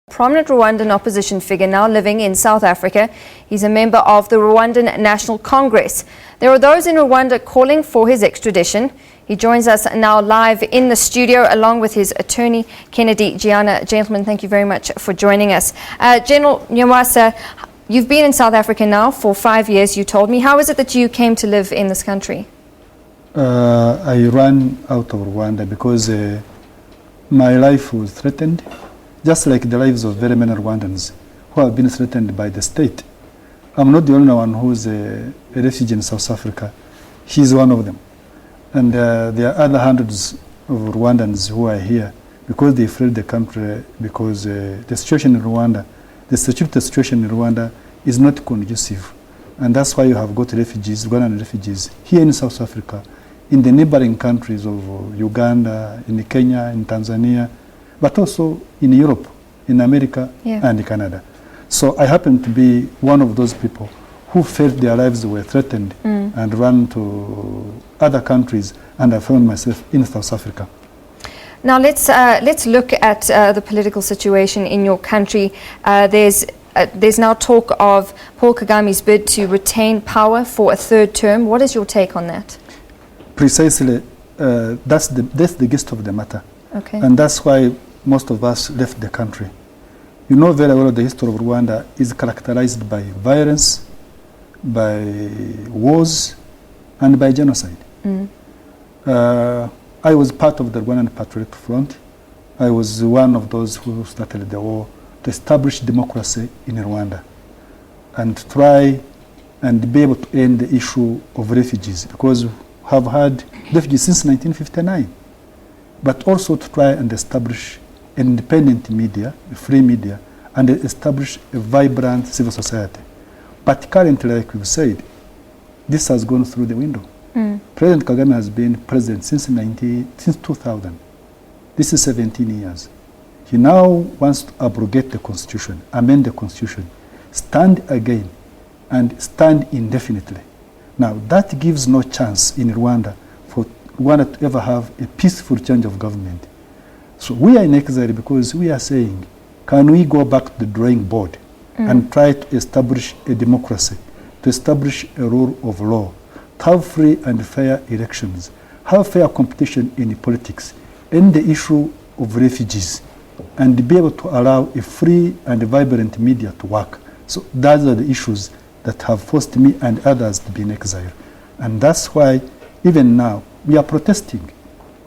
Prominent Rwandan opposition figure now living in South Africa. He's a member of the Rwandan National Congress. There are those in Rwanda calling for his extradition. He joins us now live in the studio along with his attorney, Kennedy Gihanna. Gentlemen, thank you very much for joining us. General Nyamwasa, you've been in South Africa now for 5 years, you told me. How is it that you came to live in this country? I ran out of Rwanda because my life was threatened, just like the lives of very many Rwandans who have been threatened by the state. I'm not the only one who's a refugee in South Africa. He's one of them. And there are other hundreds of Rwandans who are here because they fled the country because the situation in Rwanda, the security situation in Rwanda is not conducive. And that's why you have got refugees, Rwandan refugees, here in South Africa, in the neighboring countries of Uganda, in Kenya, in Tanzania, but also in Europe, in America, and Canada. So I happen to be one of those people who felt their lives were threatened and ran to other countries, and I found myself in South Africa. Now let's look at the political situation in your country. There's now talk of Paul Kagame's bid to retain power for a third term. What is your take on that? Precisely, that's the gist of the matter. Okay. And that's why most of us left the country. You know very well the history of Rwanda is characterized by violence, by wars, and by genocide. I was part of the Rwandan Patriotic Front. I was one of those who started the war to establish democracy in Rwanda and try and be able to end the issue of refugees, because we have had refugees since 1959, but also to try and establish an independent media, a free media, and establish a vibrant civil society. But currently, like we've said, this has gone through the window. President Kagame has been president since 2000. This is 17 years. He now wants to abrogate the constitution, amend the constitution, stand again, and stand indefinitely. Now, that gives no chance in Rwanda for Rwanda to ever have a peaceful change of government. So we are in exile because we are saying, can we go back to the drawing board and try to establish a democracy, to establish a rule of law, to have free and fair elections, have fair competition in politics, end the issue of refugees, and be able to allow a free and vibrant media to work. So those are the issues that have forced me and others to be in exile. And that's why even now we are protesting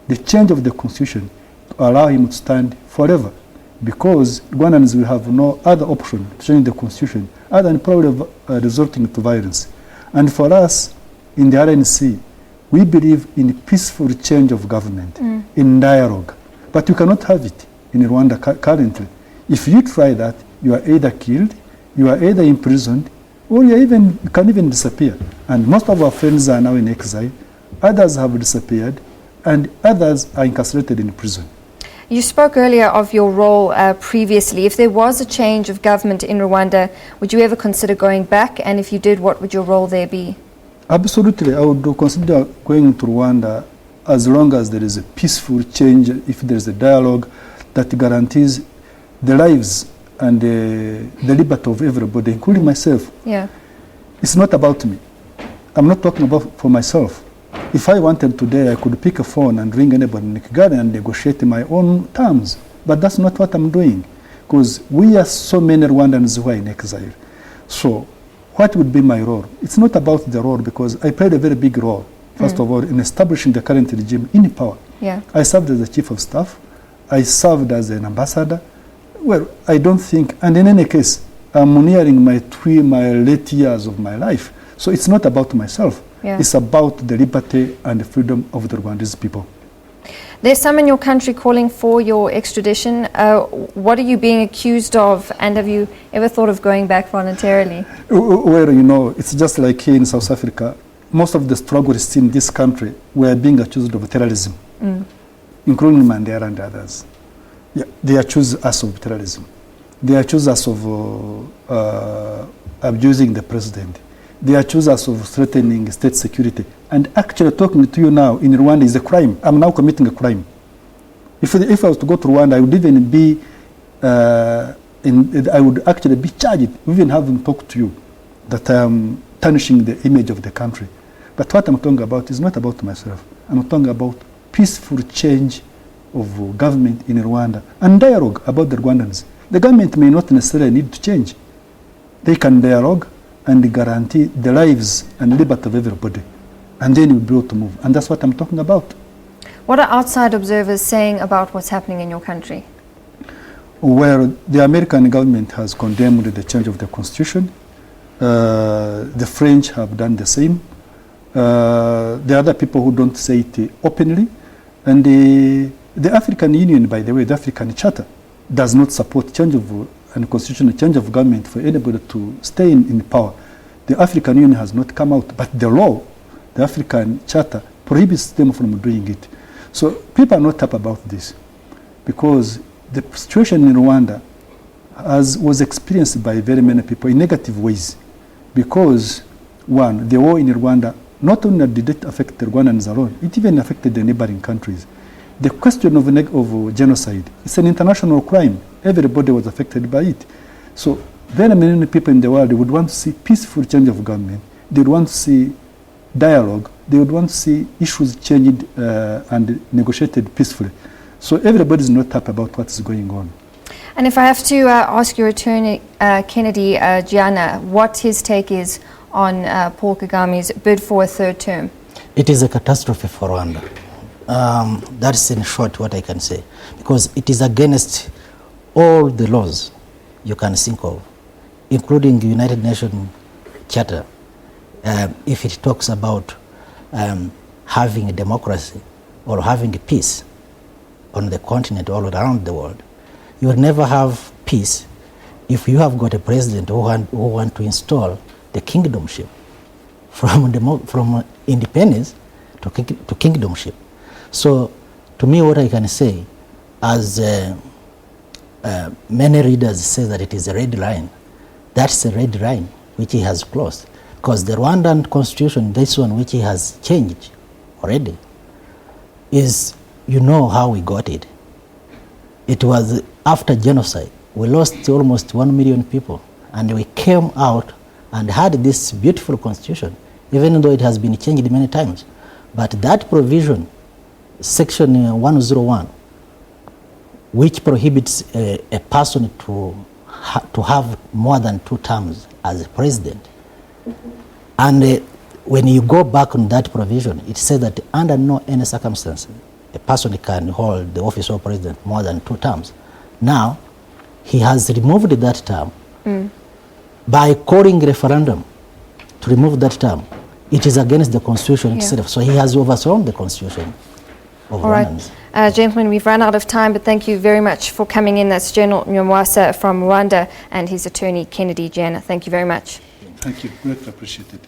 the change of the constitution to allow him to stand forever, because Rwandans will have no other option to change the constitution other than probably resorting to violence. And for us in the RNC, we believe in peaceful change of government, in dialogue. But you cannot have it in Rwanda currently. If you try that, you are either killed, you are either imprisoned, or you can even disappear. And most of our friends are now in exile. Others have disappeared, and others are incarcerated in prison. You spoke earlier of your role previously. If there was a change of government in Rwanda, would you ever consider going back? And if you did, what would your role there be? Absolutely. I would consider going to Rwanda as long as there is a peaceful change, if there is a dialogue that guarantees the lives and the liberty of everybody, including myself. Yeah. It's not about me. I'm not talking about for myself. If I wanted today, I could pick a phone and ring anybody in Kigali and negotiate my own terms. But that's not what I'm doing, because we are so many Rwandans who are in exile. So what would be my role? It's not about the role, because I played a very big role, first of all, in establishing the current regime in power. Yeah. I served as the chief of staff. I served as an ambassador. Well, I don't think, and in any case, I'm nearing my late years of my life. So it's not about myself. Yeah. It's about the liberty and the freedom of the Rwandese people. There's some in your country calling for your extradition. What are you being accused of, and have you ever thought of going back voluntarily? Well, you know, it's just like here in South Africa. Most of the struggles in this country were being accused of terrorism, including Mandela and others. Yeah, they accuse us of terrorism. They accuse us of abusing the president. They accuse us of threatening state security. And actually talking to you now in Rwanda is a crime. I'm now committing a crime. If I was to go to Rwanda, I would even be I would actually be charged, even having talked to you, that I am tarnishing the image of the country. But what I'm talking about is not about myself. I'm talking about peaceful change of government in Rwanda and dialogue about the Rwandans. The government may not necessarily need to change. They can dialogue and guarantee the lives and liberty of everybody. And then we'll be able to move. And that's what I'm talking about. What are outside observers saying about what's happening in your country? Where the American government has condemned the change of the constitution. The French have done the same. There are other people who don't say it openly. And the African Union, by the way, the African Charter, does not support change of and constitutional change of government for anybody to stay in power. The African Union has not come out, but the law, the African Charter, prohibits them from doing it. So people are not happy about this because the situation in Rwanda was experienced by very many people in negative ways. Because, one, the war in Rwanda, not only did it affect the Rwandans alone, it even affected the neighboring countries. The question of genocide, it's an international crime. Everybody was affected by it. So very many people in the world would want to see peaceful change of government. They would want to see dialogue. They would want to see issues changed and negotiated peacefully. So everybody is not happy about what is going on. And if I have to ask your attorney, Kennedy Gihanna, what his take is on Paul Kagame's bid for a third term? It is a catastrophe for Rwanda. That's in short what I can say. Because it is against all the laws you can think of, including the United Nations Charter. If it talks about having a democracy or having a peace on the continent all around the world, you will never have peace if you have got a president who want to install the kingdomship from independence to kingdomship. So, to me, what I can say, as many readers say that it is a red line, that's a red line which he has crossed. Because the Rwandan constitution, this one which he has changed already, is, you know how we got it. It was after genocide. We lost almost 1 million people. And we came out and had this beautiful constitution, even though it has been changed many times. But that provision, Section 101, which prohibits a person to have more than 2 terms as a president. And when you go back on that provision, it says that under no any circumstance, a person can hold the office of president more than 2 terms. Now, he has removed that term by calling referendum to remove that term. It is against the constitution itself. So he has overthrown the constitution of Rwandans. Gentlemen, we've run out of time, but thank you very much for coming in. That's General Nyamwasa from Rwanda and his attorney, Kennedy Gihanna. Thank you very much. Thank you. Greatly appreciated.